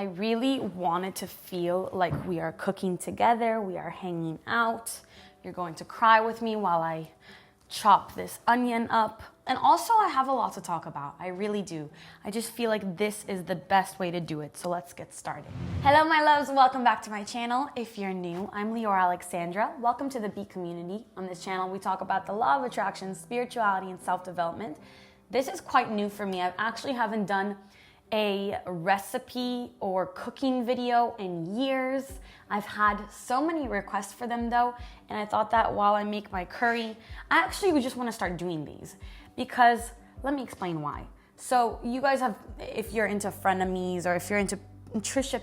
I really wanted to feel like we are cooking together, we are hanging out. You're going to cry with me while I chop this onion up. And also I have a lot to talk about, I really do. I just feel like this is the best way to do it, so let's get started. Hello my loves, welcome back to my channel. If you're new, I'm Leeor Alexandra. Welcome to the Bee community. On this channel we talk about the law of attraction, spirituality, and self-development. This is quite new for me. I actually haven't done a recipe or cooking video in years. I've had so many requests for them though, and I thought that while I make my curry, I actually would just want to start doing these because, let me explain why. So you guys have, if you're into frenemies or if you're into Trisha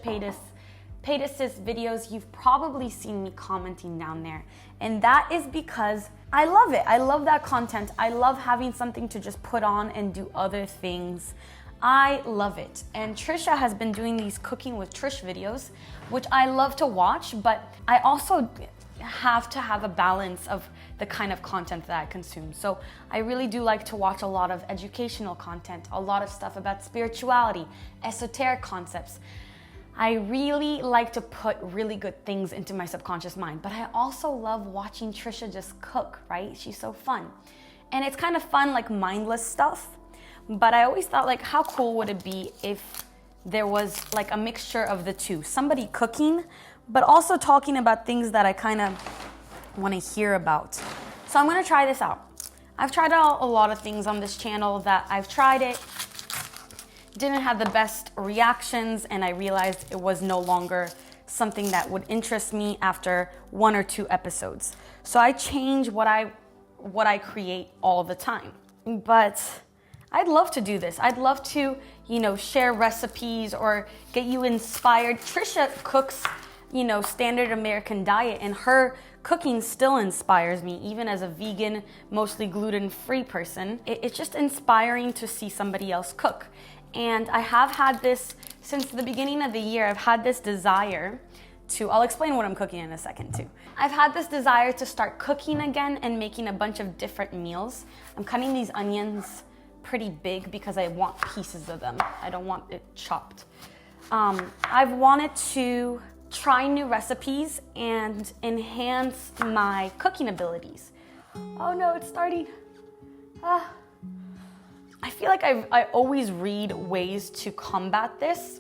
Paytas' videos, you've probably seen me commenting down there. And that is because I love it. I love that content. I love having something to just put on and do other things. I love it. And Trisha has been doing these cooking with Trish videos, which I love to watch, but I also have to have a balance of the kind of content that I consume. So I really do like to watch a lot of educational content, a lot of stuff about spirituality, esoteric concepts. I really like to put really good things into my subconscious mind, but I also love watching Trisha just cook, right? She's so fun. And it's kind of fun, like mindless stuff. But I always thought, like, how cool would it be if there was like a mixture of the two? Somebody cooking, but also talking about things that I kind of want to hear about. So I'm going to try this out. I've tried out a lot of things on this channel that I've tried it, didn't have the best reactions, and I realized it was no longer something that would interest me after 1 or 2 episodes. So I change what I create all the time. But I'd love to do this. I'd love to, share recipes or get you inspired. Trisha cooks, standard American diet, and her cooking still inspires me, even as a vegan, mostly gluten-free person. It's just inspiring to see somebody else cook. And I have had this since the beginning of the year. I've had this desire to, I'll explain what I'm cooking in a second too. I've had this desire to start cooking again and making a bunch of different meals. I'm cutting these onions pretty big because I want pieces of them. I don't want it chopped. I've wanted to try new recipes and enhance my cooking abilities. Oh no, it's starting. I feel like I always read ways to combat this,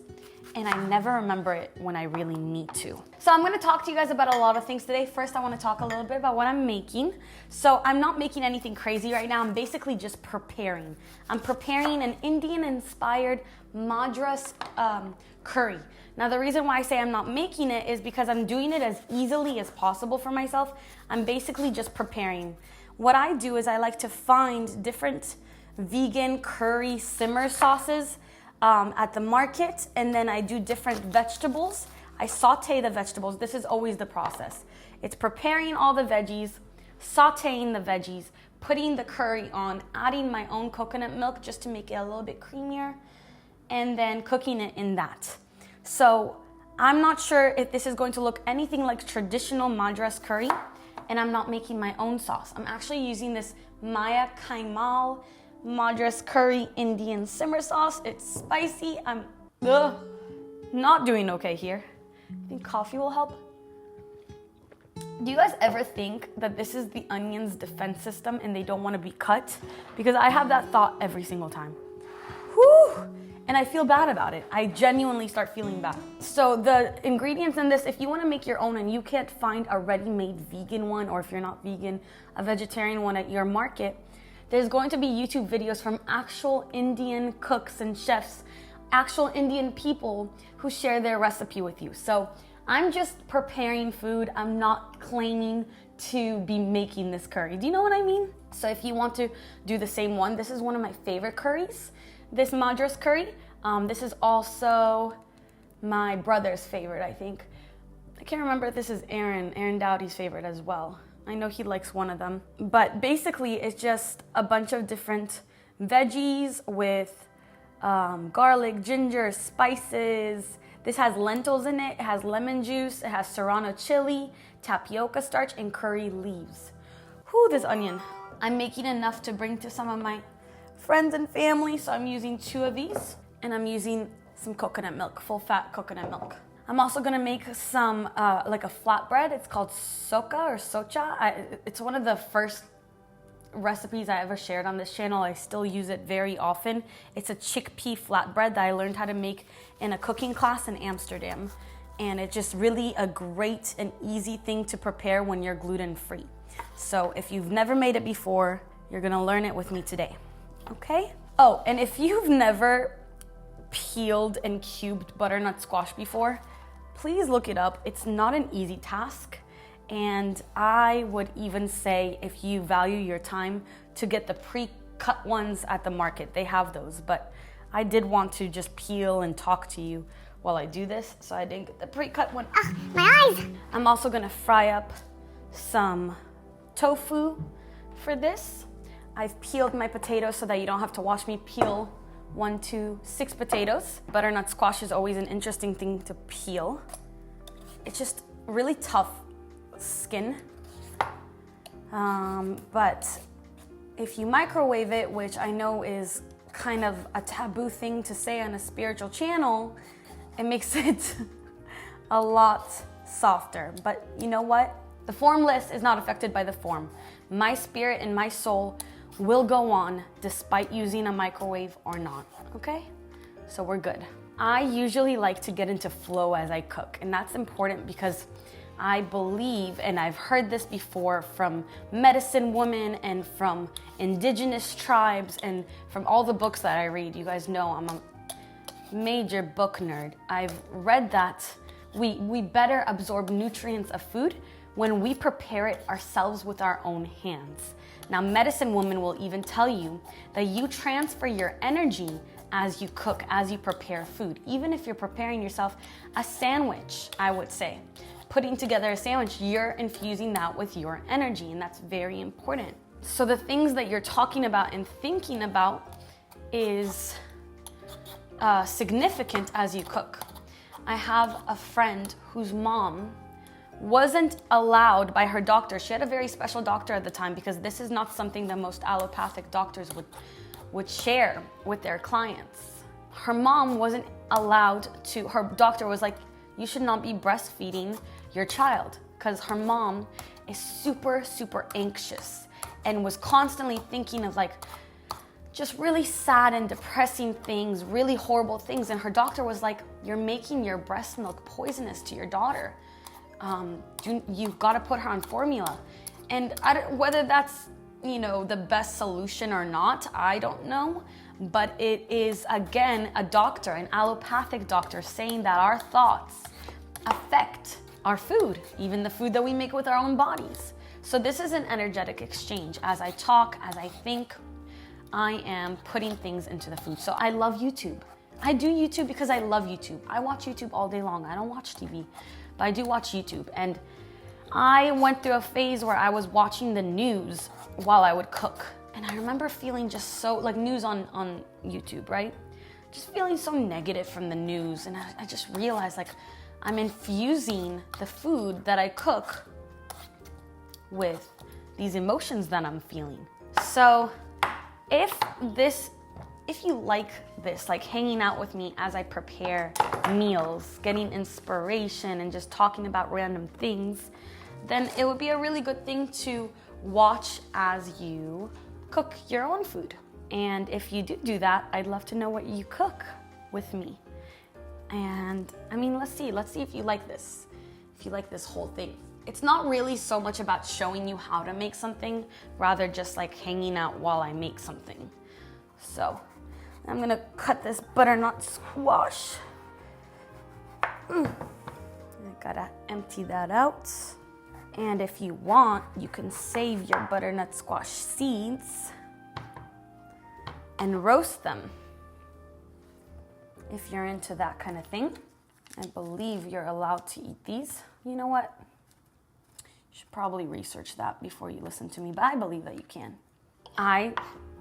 and I never remember it when I really need to. So I'm gonna talk to you guys about a lot of things today. First, I wanna talk a little bit about what I'm making. So I'm not making anything crazy right now. I'm basically just preparing. I'm preparing an Indian-inspired Madras curry. Now, the reason why I say I'm not making it is because I'm doing it as easily as possible for myself. I'm basically just preparing. What I do is I like to find different vegan curry simmer sauces at the market, and then I do different vegetables. I saute the vegetables. This is always the process. It's preparing all the veggies, sauteing the veggies, putting the curry on, adding my own coconut milk just to make it a little bit creamier, and then cooking it in that. So I'm not sure if this is going to look anything like traditional Madras curry, and I'm not making my own sauce. I'm actually using this Maya Kaimal Madras Curry Indian simmer sauce. It's spicy. I'm not doing okay here. I think coffee will help. Do you guys ever think that this is the onion's defense system and they don't want to be cut? Because I have that thought every single time. Whew! And I feel bad about it. I genuinely start feeling bad. So the ingredients in this, if you want to make your own and you can't find a ready-made vegan one, or if you're not vegan, a vegetarian one at your market, there's going to be YouTube videos from actual Indian cooks and chefs, actual Indian people who share their recipe with you. So I'm just preparing food. I'm not claiming to be making this curry. Do you know what I mean? So if you want to do the same one, this is one of my favorite curries, this Madras curry. This is also my brother's favorite, I think. I can't remember if this is Aaron Dowdy's favorite as well. I know he likes one of them. But basically, it's just a bunch of different veggies with garlic, ginger, spices. This has lentils in it. It has lemon juice. It has serrano chili, tapioca starch, and curry leaves. Whew, this onion. I'm making enough to bring to some of my friends and family, so I'm using 2 of these. And I'm using some coconut milk, full fat coconut milk. I'm also gonna make some, like a flatbread. It's called Socca or Socha. It's one of the first recipes I ever shared on this channel. I still use it very often. It's a chickpea flatbread that I learned how to make in a cooking class in Amsterdam. And it's just really a great and easy thing to prepare when you're gluten-free. So if you've never made it before, you're gonna learn it with me today, okay? Oh, and if you've never peeled and cubed butternut squash before, please look it up. It's not an easy task. And I would even say, if you value your time, to get the pre-cut ones at the market. They have those, but I did want to just peel and talk to you while I do this, so I didn't get the pre-cut one. Ah, my eyes! I'm also gonna fry up some tofu for this. I've peeled my potatoes so that you don't have to watch me peel 1 to 6 potatoes. Butternut squash is always an interesting thing to peel. It's just really tough skin. But if you microwave it, which I know is kind of a taboo thing to say on a spiritual channel, it makes it a lot softer. But you know what? The formless is not affected by the form. My spirit and my soul will go on despite using a microwave or not, okay? So we're good. I usually like to get into flow as I cook, and that's important because I believe, and I've heard this before from medicine women and from indigenous tribes and from all the books that I read. You guys know I'm a major book nerd. I've read that we better absorb nutrients of food when we prepare it ourselves with our own hands. Now, medicine women will even tell you that you transfer your energy as you cook, as you prepare food. Even if you're preparing yourself a sandwich, I would say, putting together a sandwich, you're infusing that with your energy, and that's very important. So the things that you're talking about and thinking about is significant as you cook. I have a friend whose mom wasn't allowed by her doctor. She had a very special doctor at the time, because this is not something that most allopathic doctors would share with their clients. Her mom wasn't allowed to, her doctor was like, you should not be breastfeeding your child, because her mom is super, super anxious and was constantly thinking of like just really sad and depressing things, really horrible things. And her doctor was like, you're making your breast milk poisonous to your daughter. You've got to put her on formula. And whether that's, you know, the best solution or not, I don't know. But it is, again, a doctor, an allopathic doctor, saying that our thoughts affect our food, even the food that we make with our own bodies. So this is an energetic exchange. As I talk, as I think, I am putting things into the food. So I love YouTube. I do YouTube because I love YouTube. I watch YouTube all day long. I don't watch TV, but I do watch YouTube. And I went through a phase where I was watching the news while I would cook. And I remember feeling just so, like news on YouTube, right? Just feeling so negative from the news. And I just realized like I'm infusing the food that I cook with these emotions that I'm feeling. So if you like this, like hanging out with me as I prepare meals, getting inspiration and just talking about random things, then it would be a really good thing to watch as you cook your own food. And if you do that, I'd love to know what you cook with me. And I mean, let's see if you like this, if you like this whole thing. It's not really so much about showing you how to make something, rather just like hanging out while I make something. So I'm gonna cut this butternut squash. I gotta empty that out. And if you want, you can save your butternut squash seeds and roast them. If you're into that kind of thing. I believe you're allowed to eat these. You know what? You should probably research that before you listen to me, but I believe that you can. I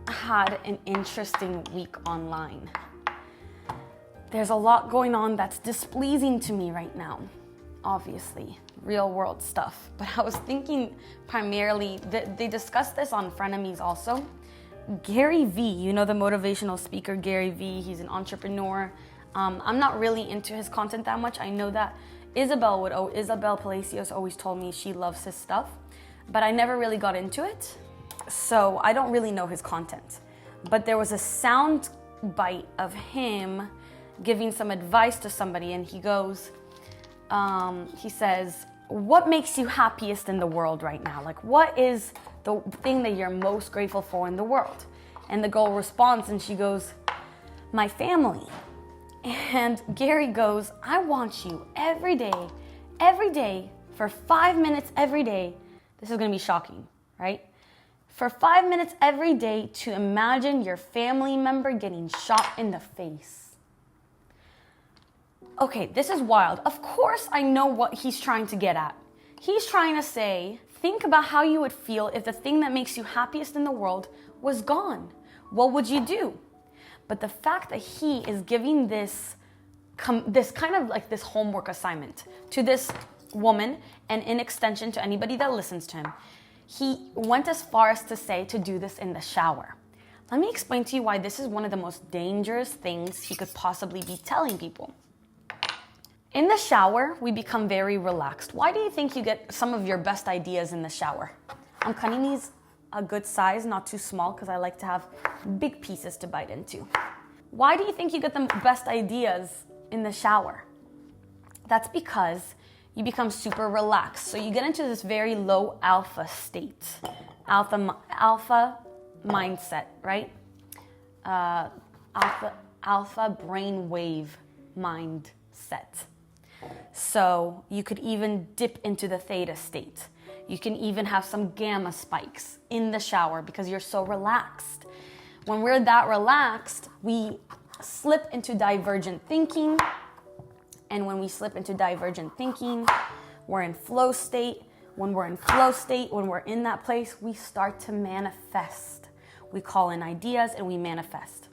had an interesting week online. There's a lot going on that's displeasing to me right now. Obviously, real world stuff. But I was thinking primarily, they discussed this on Frenemies also. Gary Vee, you know the motivational speaker Gary Vee, he's an entrepreneur. I'm not really into his content that much. I know that Isabel Palacios always told me she loves his stuff, but I never really got into it. So I don't really know his content. But there was a sound bite of him giving some advice to somebody, and he goes, he says, what makes you happiest in the world right now? Like, what is the thing that you're most grateful for in the world? And the girl responds and she goes, my family. And Gary goes, I want you every day, for 5 minutes every day. This is gonna be shocking, right? For 5 minutes every day to imagine your family member getting shot in the face. Okay, this is wild. Of course I know what he's trying to get at. He's trying to say, think about how you would feel if the thing that makes you happiest in the world was gone. What would you do? But the fact that he is giving this kind of like this homework assignment to this woman, and in extension to anybody that listens to him, he went as far as to say to do this in the shower. Let me explain to you why this is one of the most dangerous things he could possibly be telling people. In the shower, we become very relaxed. Why do you think you get some of your best ideas in the shower? I'm cutting these a good size, not too small, because I like to have big pieces to bite into. Why do you think you get the best ideas in the shower? That's because you become super relaxed. So you get into this very low alpha state, alpha mindset, right? Alpha brainwave mindset. So you could even dip into the theta state. You can even have some gamma spikes in the shower because you're so relaxed. When we're that relaxed, we slip into divergent thinking. And when we slip into divergent thinking, we're in flow state. When we're in flow state, when we're in that place, we start to manifest. We call in ideas and we manifest.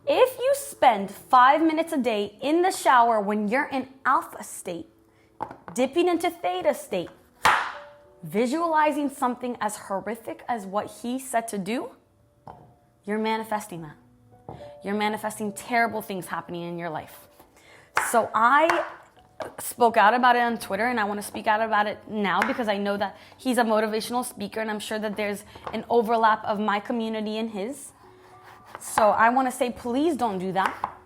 If you spend 5 minutes a day in the shower when you're in alpha state, dipping into theta state, visualizing something as horrific as what he said to do, you're manifesting that. You're manifesting terrible things happening in your life. So I spoke out about it on Twitter, and I want to speak out about it now because I know that he's a motivational speaker, and I'm sure that there's an overlap of my community and his. So I want to say, please don't do that.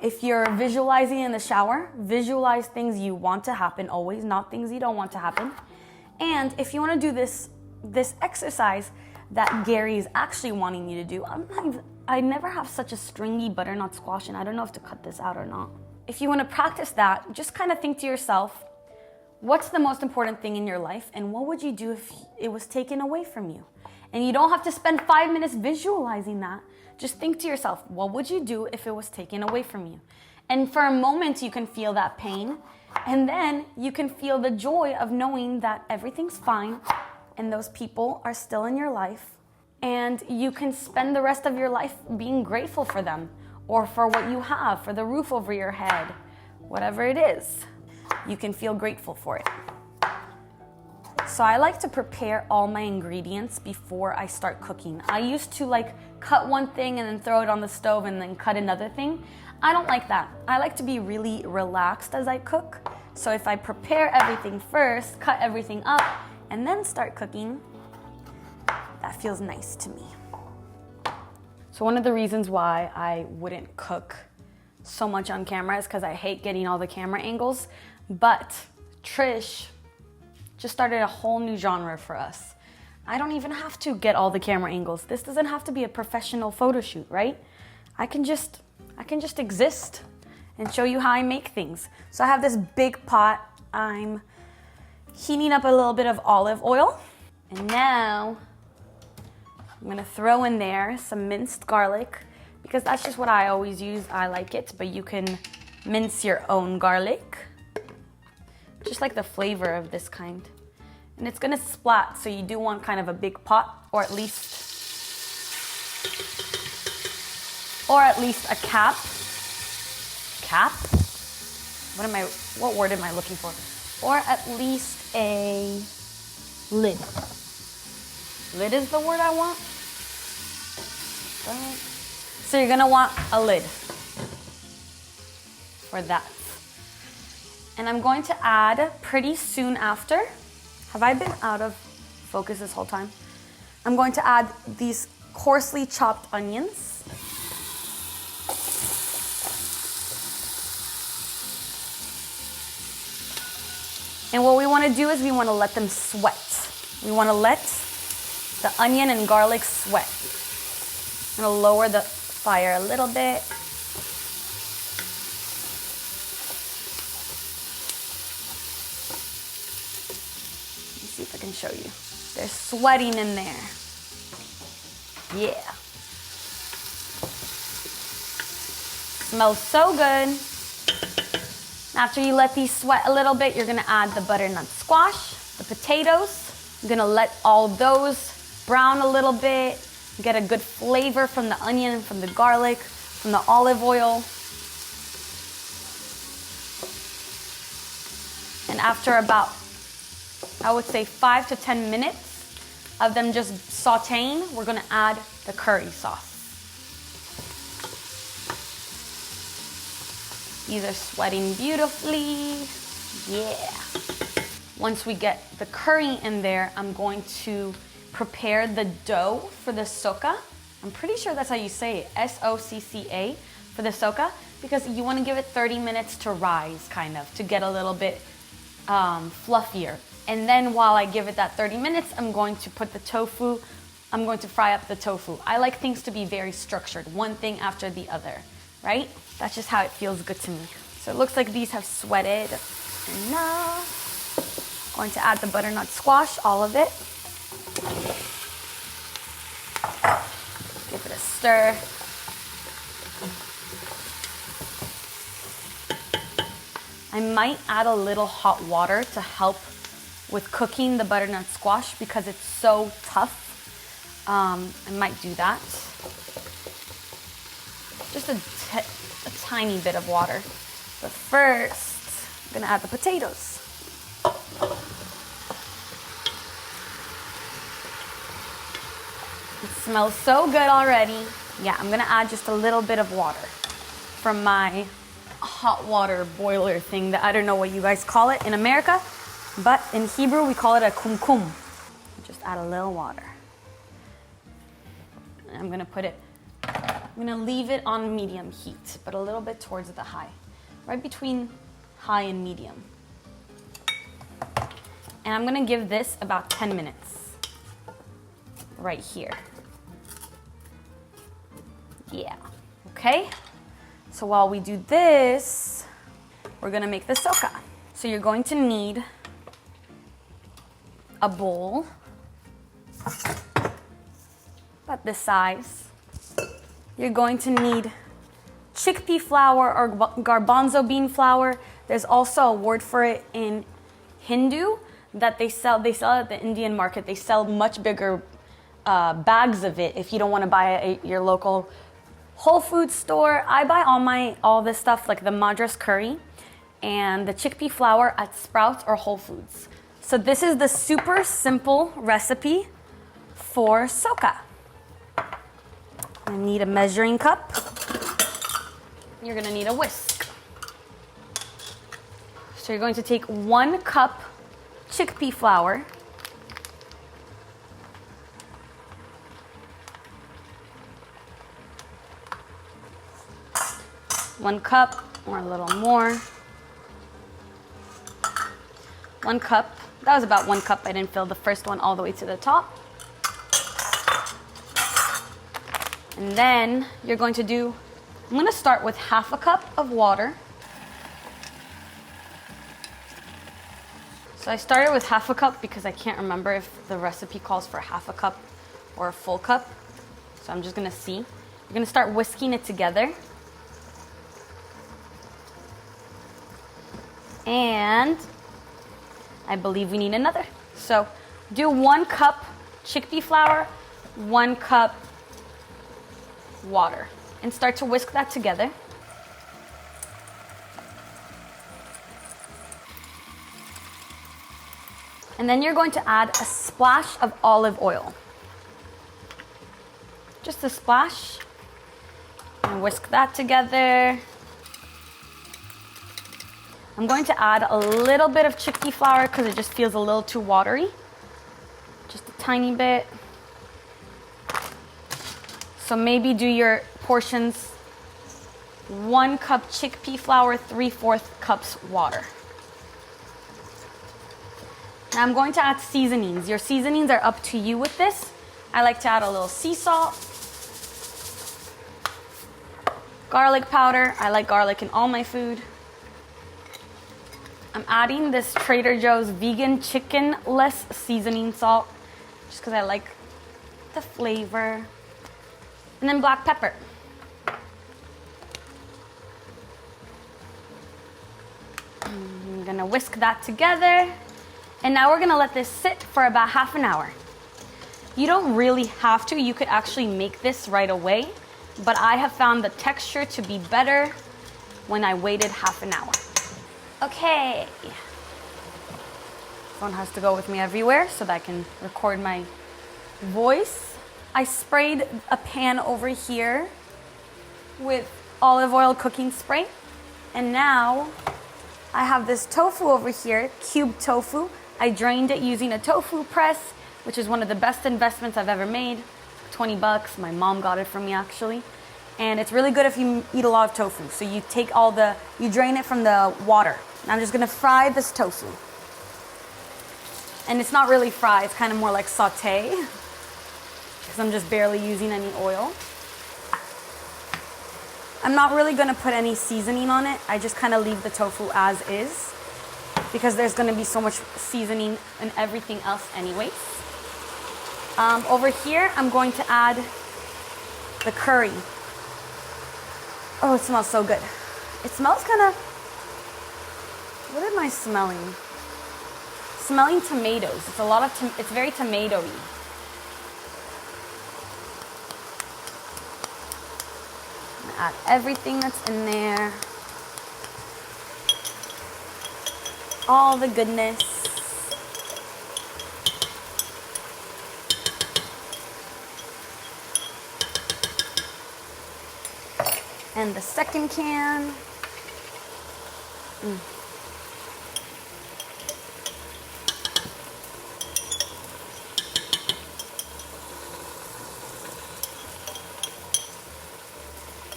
If you're visualizing in the shower, visualize things you want to happen always, not things you don't want to happen. And if you want to do this exercise that Gary is actually wanting you to do, I never have such a stringy butternut squash, and I don't know if to cut this out or not. If you want to practice that, just kind of think to yourself, what's the most important thing in your life, and what would you do if it was taken away from you? And you don't have to spend 5 minutes visualizing that. Just think to yourself, what would you do if it was taken away from you? And for a moment, you can feel that pain. And then you can feel the joy of knowing that everything's fine and those people are still in your life. And you can spend the rest of your life being grateful for them or for what you have, for the roof over your head, whatever it is. You can feel grateful for it. So I like to prepare all my ingredients before I start cooking. I used to cut one thing and then throw it on the stove and then cut another thing. I don't like that. I like to be really relaxed as I cook. So if I prepare everything first, cut everything up, and then start cooking, that feels nice to me. So one of the reasons why I wouldn't cook so much on camera is because I hate getting all the camera angles. But Trish just started a whole new genre for us. I don't even have to get all the camera angles. This doesn't have to be a professional photo shoot, right? I can just exist and show you how I make things. So I have this big pot. I'm heating up a little bit of olive oil. And now I'm gonna throw in there some minced garlic because that's just what I always use. I like it, but you can mince your own garlic. Just like the flavor of this kind. And it's gonna splat, so you do want kind of a big pot, or at least a cap. Cap? What word am I looking for? Or at least a lid. Lid is the word I want. So you're gonna want a lid. for that. And I'm going to add pretty soon after. Have I been out of focus this whole time? I'm going to add these coarsely chopped onions. And what we want to do is we want to let them sweat. We want to let the onion and garlic sweat. I'm going to lower the fire a little bit. Let me see if I can show you. They're sweating in there. Yeah. Smells so good. After you let these sweat a little bit, you're gonna add the butternut squash, the potatoes. You're gonna let all those brown a little bit, get a good flavor from the onion, from the garlic, from the olive oil. And after about, I would say 5 to 10 minutes of them just sauteing, we're gonna add the curry sauce. These are sweating beautifully. Yeah. Once we get the curry in there, I'm going to prepare the dough for the socca. I'm pretty sure that's how you say it, S-O-C-C-A for the socca, because you want to give it 30 minutes to rise, kind of, to get a little bit fluffier. And then while I give it that 30 minutes, I'm going to put the tofu, I'm going to fry up the tofu. I like things to be very structured, one thing after the other, right? That's just how it feels good to me. So it looks like these have sweated enough. Going to add the butternut squash, all of it. Give it a stir. I might add a little hot water to help with cooking the butternut squash because it's so tough. I might do that. Just a tiny bit of water. But first, I'm gonna add the potatoes. It smells so good already. Yeah, I'm gonna add just a little bit of water from my hot water boiler thing that I don't know what you guys call it in America, but in Hebrew we call it a kumkum. Just add a little water. And I'm gonna leave it on medium heat, but a little bit towards the high, right between high and medium. And I'm gonna give this about 10 minutes, right here. Yeah, okay? So while we do this, we're gonna make the socca. So you're going to need a bowl, about this size. You're going to need chickpea flour or garbanzo bean flour. There's also a word for it in Hindu that they sell at the Indian market. They sell much bigger bags of it if you don't want to buy it at your local Whole Foods store. I buy all this stuff like the Madras Curry and the chickpea flour at Sprouts or Whole Foods. So this is the super simple recipe for socca. I need a measuring cup. You're gonna need a whisk. So you're going to take 1 cup chickpea flour. One cup or a little more. 1 cup. That was about 1 cup. I didn't fill the first one all the way to the top. And then you're going to do, I'm going to start with 1/2 cup of water. So I started with 1/2 cup because I can't remember if the recipe calls for 1/2 cup or a full cup. So I'm just going to see. You're going to start whisking it together. And I believe we need another. So do 1 cup chickpea flour, 1 cup water, and start to whisk that together. And then you're going to add a splash of olive oil. Just a splash. And whisk that together. I'm going to add a little bit of chickpea flour because it just feels a little too watery. Just a tiny bit. So maybe do your portions 1 cup chickpea flour, 3/4 cups water. Now I'm going to add seasonings. Your seasonings are up to you with this. I like to add a little sea salt, garlic powder. I like garlic in all my food. I'm adding this Trader Joe's vegan chickenless seasoning salt just because I like the flavor. And then black pepper. I'm gonna whisk that together. And now we're gonna let this sit for about half an hour. You don't really have to. You could actually make this right away, but I have found the texture to be better when I waited half an hour. Okay. Phone has to go with me everywhere so that I can record my voice. I sprayed a pan over here with olive oil cooking spray. And now I have this tofu over here, cubed tofu. I drained it using a tofu press, which is one of the best investments I've ever made. 20 bucks, my mom got it from me actually. And it's really good if you eat a lot of tofu. So you take you drain it from the water. Now I'm just gonna fry this tofu. And it's not really fry, it's kind of more like saute, because I'm just barely using any oil. I'm not really gonna put any seasoning on it. I just kind of leave the tofu as is, because there's gonna be so much seasoning and everything else anyways. Over here, I'm going to add the curry. Oh, it smells so good. It smells kind of, what am I smelling? Smelling tomatoes. It's a lot of, it's very tomatoey. Add everything that's in there. All the goodness. And the second can.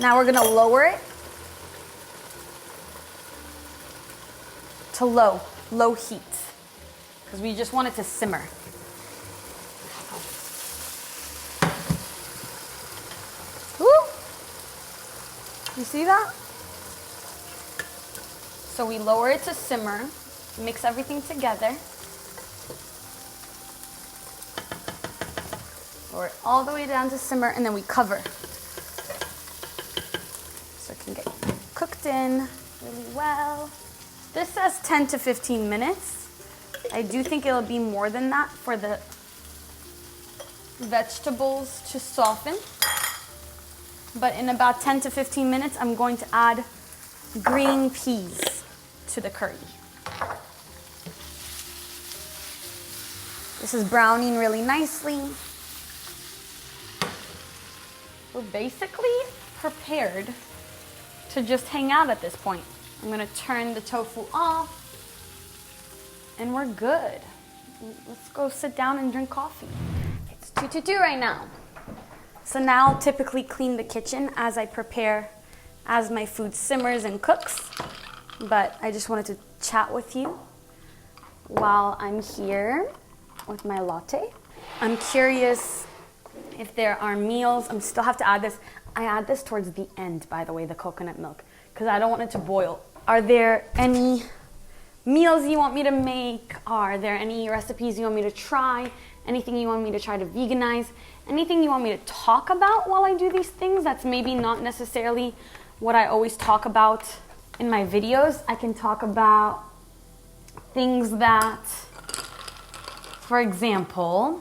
Now we're gonna lower it to low heat, because we just want it to simmer. Woo! You see that? So we lower it to simmer, mix everything together. Lower it all the way down to simmer, and then we cover. So it can get cooked in really well. This says 10 to 15 minutes. I do think it'll be more than that for the vegetables to soften. But in about 10 to 15 minutes, I'm going to add green peas to the curry. This is browning really nicely. We're basically prepared to just hang out at this point. I'm gonna turn the tofu off and we're good. Let's go sit down and drink coffee. It's 2:22 right now. So now I'll typically clean the kitchen as I prepare, as my food simmers and cooks. But I just wanted to chat with you while I'm here with my latte. I'm curious if there are meals. I still have to add this. I add this towards the end, by the way, the coconut milk, because I don't want it to boil. Are there any meals you want me to make? Are there any recipes you want me to try? Anything you want me to try to veganize? Anything you want me to talk about while I do these things that's maybe not necessarily what I always talk about in my videos? I can talk about things that, for example,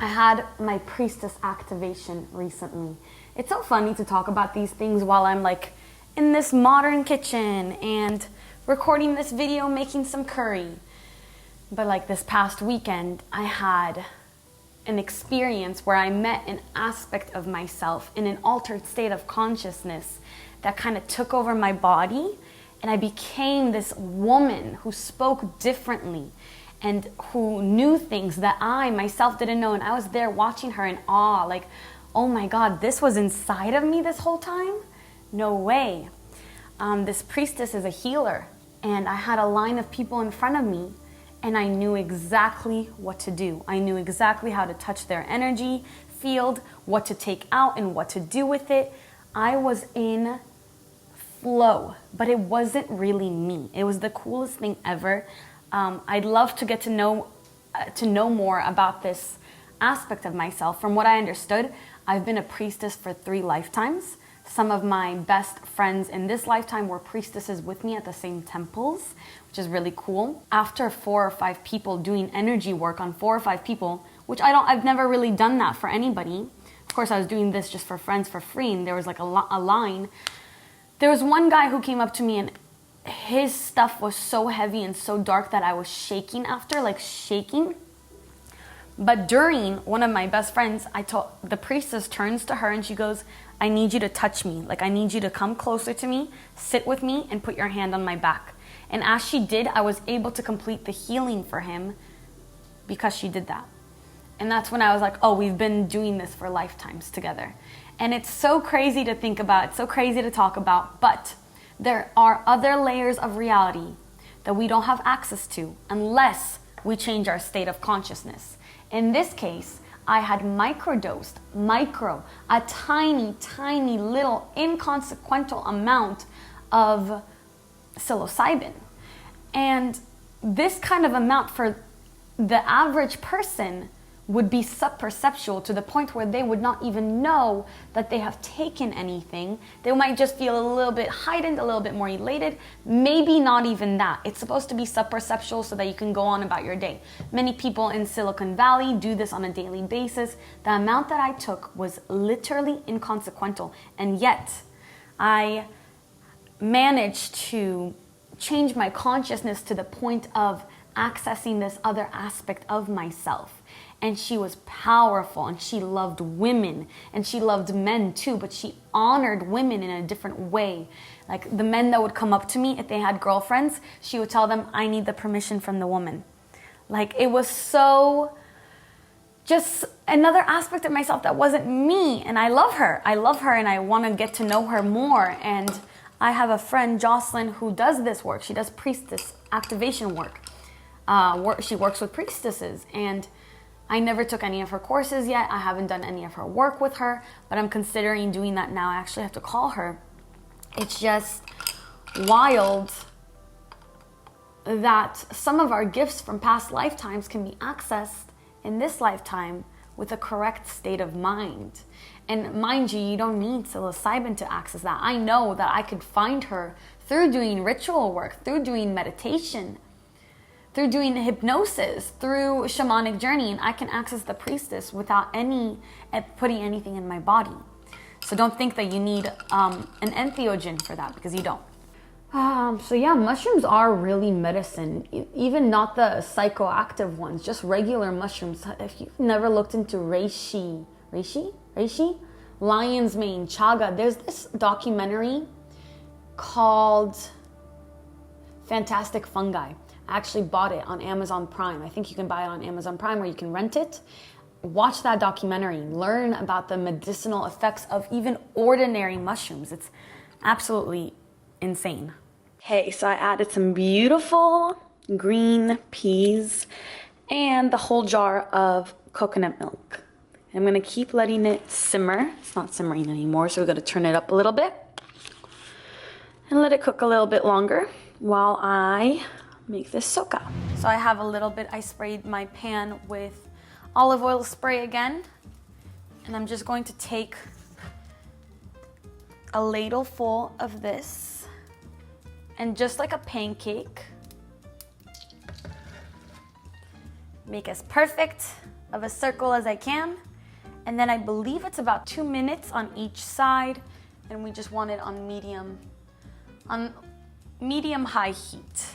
I had my priestess activation recently. It's so funny to talk about these things while I'm like in this modern kitchen and recording this video making some curry. But like this past weekend, I had an experience where I met an aspect of myself in an altered state of consciousness that kind of took over my body And I became this woman who spoke differently and who knew things that I myself didn't know. And I was there watching her in awe, like, oh my God, this was inside of me this whole time? No way. This priestess is a healer, and I had a line of people in front of me, and I knew exactly what to do. I knew exactly how to touch their energy field, what to take out and what to do with it. I was in flow, but it wasn't really me. It was the coolest thing ever. I'd love to get to know more about this aspect of myself. From what I understood, I've been a priestess for 3 lifetimes. Some of my best friends in this lifetime were priestesses with me at the same temples, which is really cool. After 4 or 5 people doing energy work on 4 or 5 people, which I've never really done that for anybody. Of course, I was doing this just for friends for free, and there was like a line. There was one guy who came up to me, and his stuff was so heavy and so dark that I was shaking after, like shaking. But during one of my best friends, the priestess turns to her and she goes, I need you to touch me. Like, I need you to come closer to me, sit with me, and put your hand on my back. And as she did, I was able to complete the healing for him because she did that. And that's when I was like, oh, we've been doing this for lifetimes together. And it's so crazy to think about, it's so crazy to talk about, but there are other layers of reality that we don't have access to unless we change our state of consciousness. In this case, I had microdosed, a tiny, tiny little inconsequential amount of psilocybin. And this kind of amount for the average person would be subperceptual to the point where they would not even know that they have taken anything. They might just feel a little bit heightened, a little bit more elated, maybe not even that. It's supposed to be subperceptual so that you can go on about your day. Many people in Silicon Valley do this on a daily basis. The amount that I took was literally inconsequential, and yet I managed to change my consciousness to the point of accessing this other aspect of myself. And she was powerful, and she loved women, and she loved men too, but she honored women in a different way. Like the men that would come up to me, if they had girlfriends, she would tell them, I need the permission from the woman. Like, it was so just another aspect of myself that wasn't me. And I love her, and I want to get to know her more. And I have a friend, Jocelyn, who does this work. She does priestess activation work. She works with priestesses, and I never took any of her courses yet. I haven't done any of her work with her, but I'm considering doing that now. I actually have to call her. It's just wild that some of our gifts from past lifetimes can be accessed in this lifetime with a correct state of mind. And mind you, you don't need psilocybin to access that. I know that I could find her through doing ritual work, through doing meditation, through doing hypnosis, through shamanic journey, and I can access the priestess without putting anything in my body. So don't think that you need an entheogen for that, because you don't. So yeah, mushrooms are really medicine, even not the psychoactive ones, just regular mushrooms. If you've never looked into reishi, lion's mane, chaga, there's this documentary called Fantastic Fungi. I actually bought it on Amazon Prime. I think you can buy it on Amazon Prime, or you can rent it. Watch that documentary. Learn about the medicinal effects of even ordinary mushrooms. It's absolutely insane. Okay, so I added some beautiful green peas and the whole jar of coconut milk. I'm gonna keep letting it simmer. It's not simmering anymore, so we're gonna turn it up a little bit and let it cook a little bit longer while I make this socca. So I have a little bit, I sprayed my pan with olive oil spray again, and I'm just going to take a ladle full of this, and just like a pancake, make as perfect of a circle as I can. And then I believe it's about 2 minutes on each side, and we just want it on medium high heat.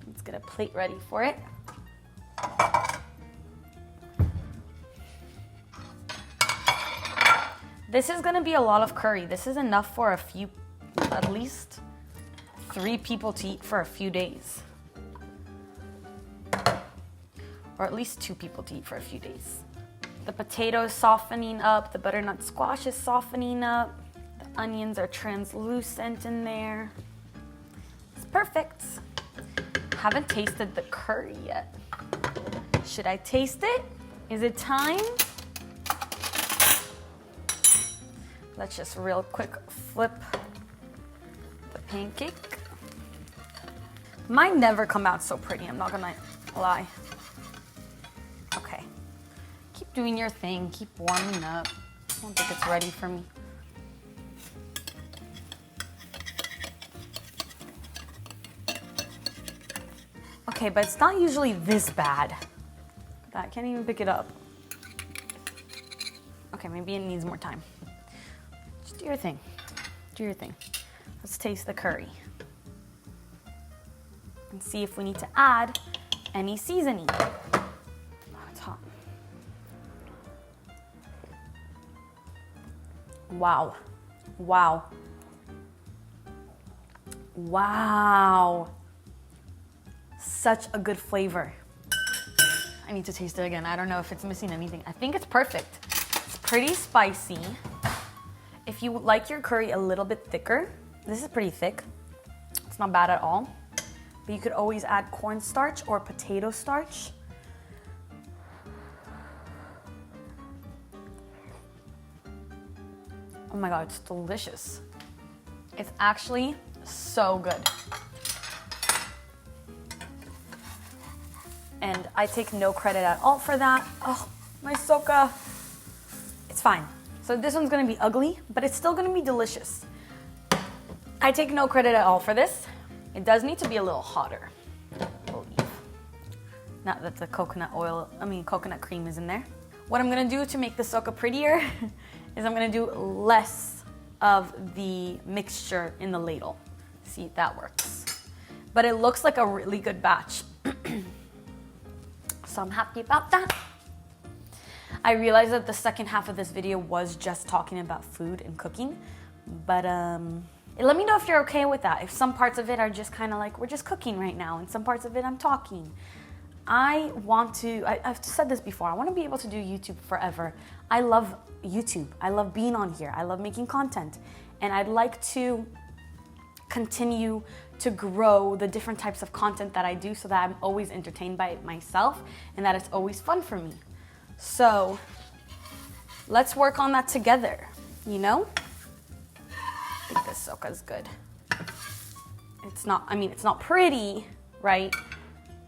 Let's get a plate ready for it. This is gonna be a lot of curry. This is enough for a few at least 3 people to eat for a few days. Or at least 2 people to eat for a few days. The potato is softening up, the butternut squash is softening up, the onions are translucent in there. It's perfect. Haven't tasted the curry yet. Should I taste it? Is it time? Let's just real quick flip the pancake. Mine never come out so pretty, I'm not gonna lie. Okay, keep doing your thing, keep warming up. I don't think it's ready for me. Okay, but it's not usually this bad. I can't even pick it up. Okay, maybe it needs more time. Just do your thing. Do your thing. Let's taste the curry. And see if we need to add any seasoning. Oh, it's hot. Wow. Wow. Wow. Such a good flavor. I need to taste it again. I don't know if it's missing anything. I think it's perfect. It's pretty spicy. If you like your curry a little bit thicker, this is pretty thick. It's not bad at all. But you could always add cornstarch or potato starch. Oh my God, it's delicious. It's actually so good. And I take no credit at all for that. Oh, my socca. It's fine. So this one's gonna be ugly, but it's still gonna be delicious. I take no credit at all for this. It does need to be a little hotter, I believe. Now that the coconut cream is in there. What I'm gonna do to make the socca prettier is I'm gonna do less of the mixture in the ladle. See if that works. But it looks like a really good batch. So I'm happy about that. I realized that the second half of this video was just talking about food and cooking, but let me know if you're okay with that. If some parts of it are just kind of like, we're just cooking right now, and some parts of it I'm talking. I've said this before, I want to be able to do YouTube forever. I love YouTube. I love being on here. I love making content. And I'd like to continue to grow the different types of content that I do so that I'm always entertained by it myself and that it's always fun for me. So let's work on that together, you know? I think this socca is good. It's not pretty, right?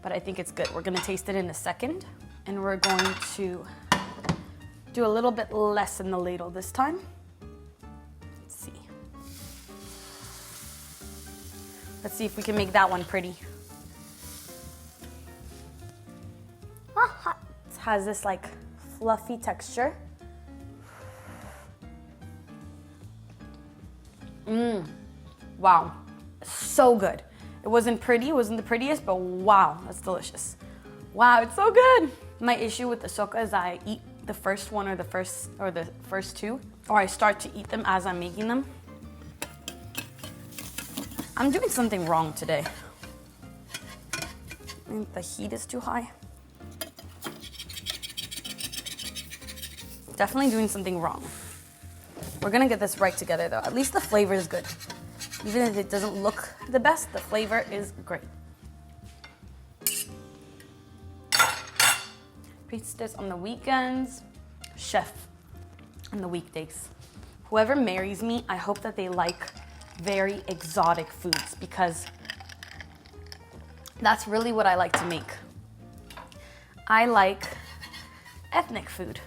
But I think it's good. We're gonna taste it in a second, and we're going to do a little bit less in the ladle this time. Let's see if we can make that one pretty. It has this like fluffy texture. Wow, so good. It wasn't pretty, it wasn't the prettiest, but wow, that's delicious. Wow, it's so good. My issue with the socca is I eat the first one or the first two, or I start to eat them as I'm making them. I'm doing something wrong today. I think the heat is too high. Definitely doing something wrong. We're gonna get this right together though. At least the flavor is good. Even if it doesn't look the best, the flavor is great. Priestess on the weekends, chef on the weekdays. Whoever marries me, I hope that they like very exotic foods, because that's really what I like to make. I like ethnic food.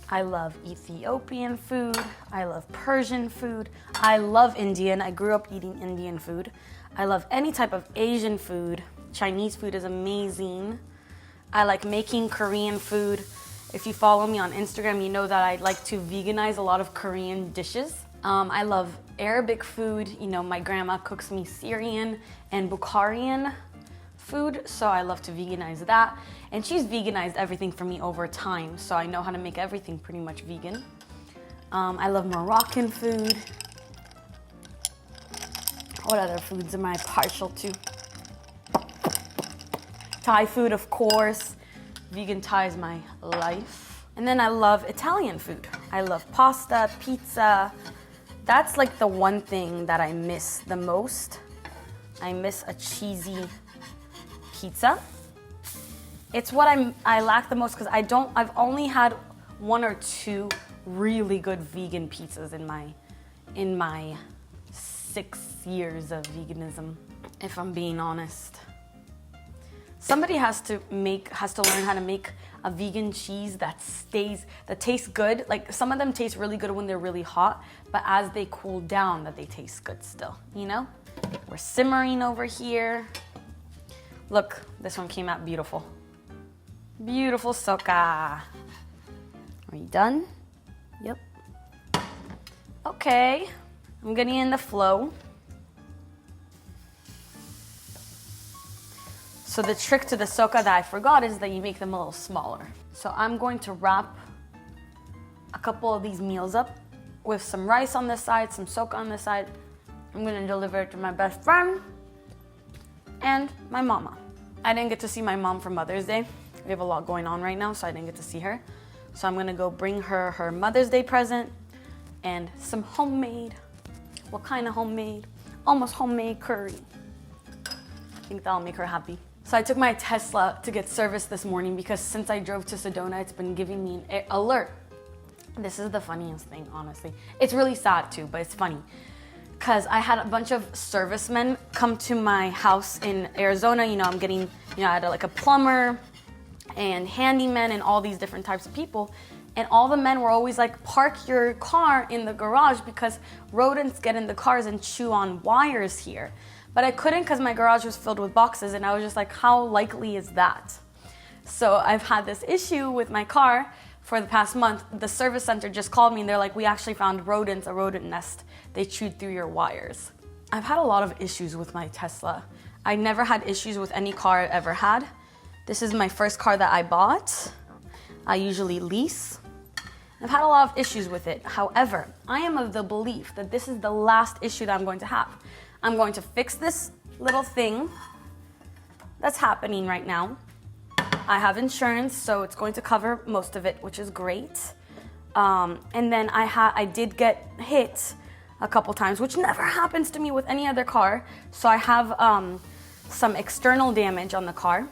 I love Ethiopian food. I love Persian food. I love Indian. I grew up eating Indian food. I love any type of Asian food. Chinese food is amazing. I like making Korean food. If you follow me on Instagram, you know that I like to veganize a lot of Korean dishes. I love Arabic food. You know, my grandma cooks me Syrian and Bukharian food, so I love to veganize that. And she's veganized everything for me over time, so I know how to make everything pretty much vegan. I love Moroccan food. What other foods am I partial to? Thai food, of course. Vegan Thai is my life. And then I love Italian food. I love pasta, pizza. That's like the one thing that I miss the most. I miss a cheesy pizza. It's what I lack the most because I've only had 1 or 2 really good vegan pizzas in my 6 years of veganism, if I'm being honest. Somebody has to learn how to make a vegan cheese that tastes good. Like some of them taste really good when they're really hot, but as they cool down that they taste good still, you know? We're simmering over here. Look, this one came out beautiful. Beautiful socca. Are you done? Yep. Okay, I'm getting in the flow. So the trick to the socca that I forgot is that you make them a little smaller. So I'm going to wrap a couple of these meals up with some rice on this side, some socca on this side. I'm gonna deliver it to my best friend and my mama. I didn't get to see my mom for Mother's Day. We have a lot going on right now, so I didn't get to see her. So I'm gonna go bring her her Mother's Day present and some homemade, what kind of homemade? Almost homemade curry. I think that'll make her happy. So I took my Tesla to get service this morning because since I drove to Sedona, it's been giving me an alert. This is the funniest thing, honestly. It's really sad too, but it's funny. Because I had a bunch of servicemen come to my house in Arizona. You know, I had like a plumber and handyman and all these different types of people. And all the men were always like, park your car in the garage because rodents get in the cars and chew on wires here. But I couldn't because my garage was filled with boxes and I was just like, how likely is that? So I've had this issue with my car for the past month. The service center just called me and they're like, we actually found rodents, a rodent nest. They chewed through your wires. I've had a lot of issues with my Tesla. I never had issues with any car I ever had. This is my first car that I bought. I usually lease. I've had a lot of issues with it. However, I am of the belief that this is the last issue that I'm going to have. I'm going to fix this little thing that's happening right now. I have insurance, so it's going to cover most of it, which is great. And then I did get hit a couple times, which never happens to me with any other car. So I have some external damage on the car.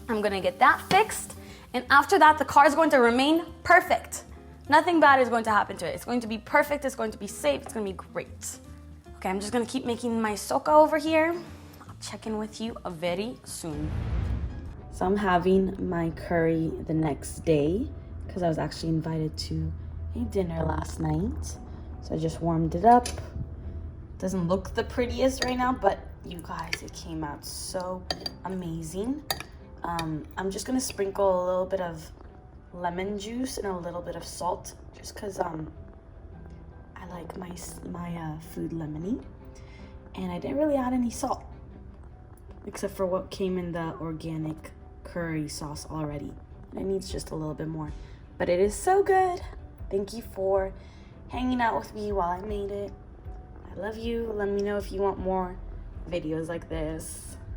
I'm gonna get that fixed. And after that, the car is going to remain perfect. Nothing bad is going to happen to it. It's going to be perfect, it's going to be safe, it's gonna be great. Okay, I'm just gonna keep making my socca over here. I'll check in with you very soon. So I'm having my curry the next day because I was actually invited to a dinner last night. So I just warmed it up. Doesn't look the prettiest right now, but you guys, it came out so amazing. I'm just gonna sprinkle a little bit of lemon juice and a little bit of salt just because I like my food lemony. And I didn't really add any salt except for what came in the organic curry sauce already. It needs just a little bit more, but it is so good. Thank you for hanging out with me while I made it. I love you. Let me know if you want more videos like this.